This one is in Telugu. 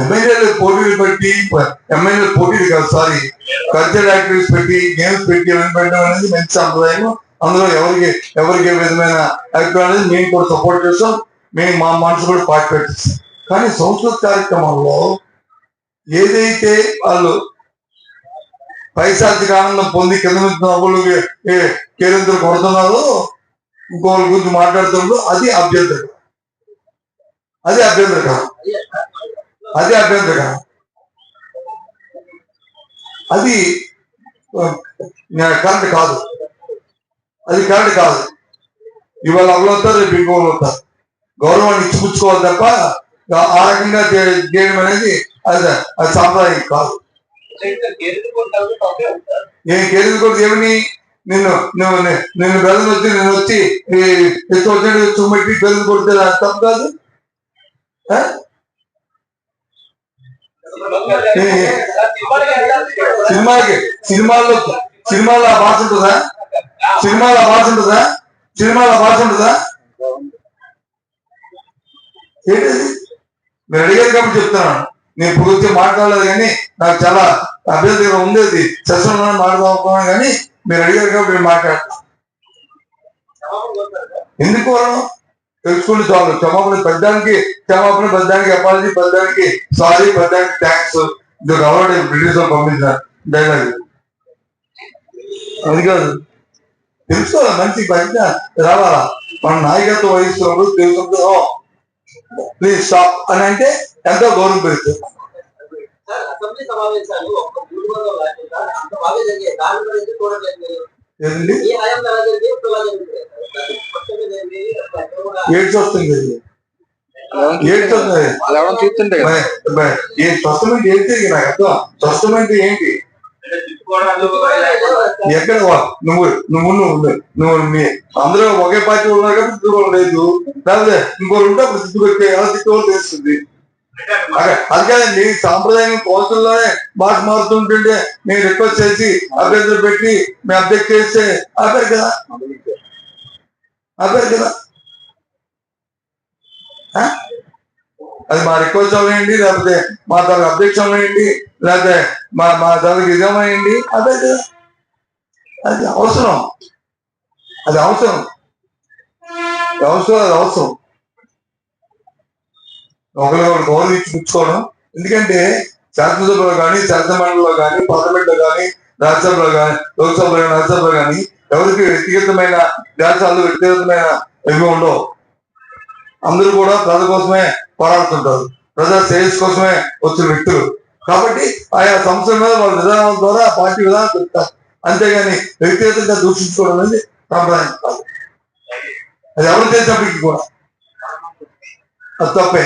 ఎమ్మెల్యేలు పోటీలు పెట్టి ఎమ్మెల్యేలు పోటీలు కాదు సారీ కల్చరల్ యాక్టివిటీస్ పెట్టి గేమ్స్ పెట్టి ఎవరిని పెట్టడం అనేది మంచి సంప్రదాయం. అందులో ఎవరికి ఏ విధమైన అభిప్రాయం అనేది మేము కూడా సపోర్ట్ చేస్తాం. మేము మా మనసు కూడా పార్టిసిపేట్ చేస్తాం. కానీ సంస్కృత కార్యక్రమంలో ఏదైతే వాళ్ళు పైశాచిక ఆనందం పొంది కింద నుంచి నవ్వులు కేరింతలు కొడుతున్నారో ఇంకోళ్ళ గురించి మాట్లాడుతున్నారు, అది అభ్యంతరం. అది అభ్యంతరం. అది కరెక్ట్ కాదు. ఇవాళ అవుతారు, రేపు ఇంకోళ్ళు అవుతారు. గౌరవాన్ని ఇచ్చిపుచ్చుకోవాలి తప్ప ఆ రకంగా చేయడం అనేది అది సాంప్రదాయం కాదు. నేను కేరింత కొడుకు ఏమని నిన్ను బెల్లం వచ్చి నేను వచ్చి చూపెట్టి బెల్లం కొడితే తప్పు కాదు. సినిమాలో భాష ఉంటుందా? ఏంటది? మీరు అడిగారు కాబట్టి చెప్తున్నాను. నేను ఇప్పుడు వచ్చి మాట్లాడలేదు, కానీ నాకు చాలా అభ్యర్థిగా ఉండేది. సెషన్లో మాట్లాడుకోవాలి, కానీ మీరు అడిగారు కాబట్టి నేను మాట్లాడతాను. ఎందుకు తెలుసుకుంటే చాలు. పెద్దానికి అపాలజీ, పెద్దానికి సారీ, పెద్దానికి థ్యాంక్స్. ఇది కాబట్టి బ్రిటిష్ వాళ్ళు పంపించారు డైలాగ్. అది కాదు, తెలుసుకోవాలి. మంచి బయట రావాలా. మన నాయకత్వం వహిస్తున్నప్పుడు తెలుసుకుంటూ ప్లీజ్ స్టాప్ అని అంటే ఎంతో గౌరవం పెరుగుతుంది. ఏడ్స్ వస్తుంది. స్పష్టమైంది ఏంటి? నాకు అర్థం. స్పష్టమైంది ఏంటి? ఎక్కడ నువ్వు అందరూ ఒకే పార్టీ ఉన్నారు కాబట్టి తిట్టుకోవడం లేదు. లేకపోతే ఇంకోరు ఉంటే అప్పుడు తిట్టుకొచ్చే ఎలా తిట్టుకోవాలో తెలుస్తుంది. అది కాదండి, సాంప్రదాయం కోసంలోనే భాష మారుతుంటుంటే నేను రిక్వెస్ట్ చేసి అభ్యర్థులు పెట్టి మేము అబ్జెక్ట్ చేస్తే ఆపారు కదా. అది మా రిక్వెస్ట్ అవ్వండి, లేకపోతే మా తనకు అబ్జెక్షన్ అవ్వండి, లేకపోతే మా తనకు నిజం అయ్యండి. అదే కదా, అది అవసరం. ఒకరికొకరు గౌరవం ఇచ్చి పుచ్చుకోవడం. ఎందుకంటే శాసనసభలో కానీ, శాసనమండలిలో కానీ, పార్లమెంట్ లో కానీ, రాజ్యసభలో కానీ, లోక్సభలో కానీ, రాజ్యసభలో కానీ ఎవరికి వ్యక్తిగతమైన వ్యాసాలు, వ్యక్తిగతమైన ఇవి ఉండవు. అందరూ కూడా ప్రజల కోసమే పోరాడుతుంటారు. ప్రజా శ్రేయస్ కోసమే వచ్చిన వ్యక్తులు. కాబట్టి ఆయా సంస్థల మీద వాళ్ళ విధానాల ద్వారా పార్టీ విధానం చెప్తారు. అంతేగాని వ్యక్తిగతంగా దూషించుకోవడం అనేది సాంప్రదాయం కాదు. అది ఎవరు చేసినప్పటికీ కూడా అది తప్పే.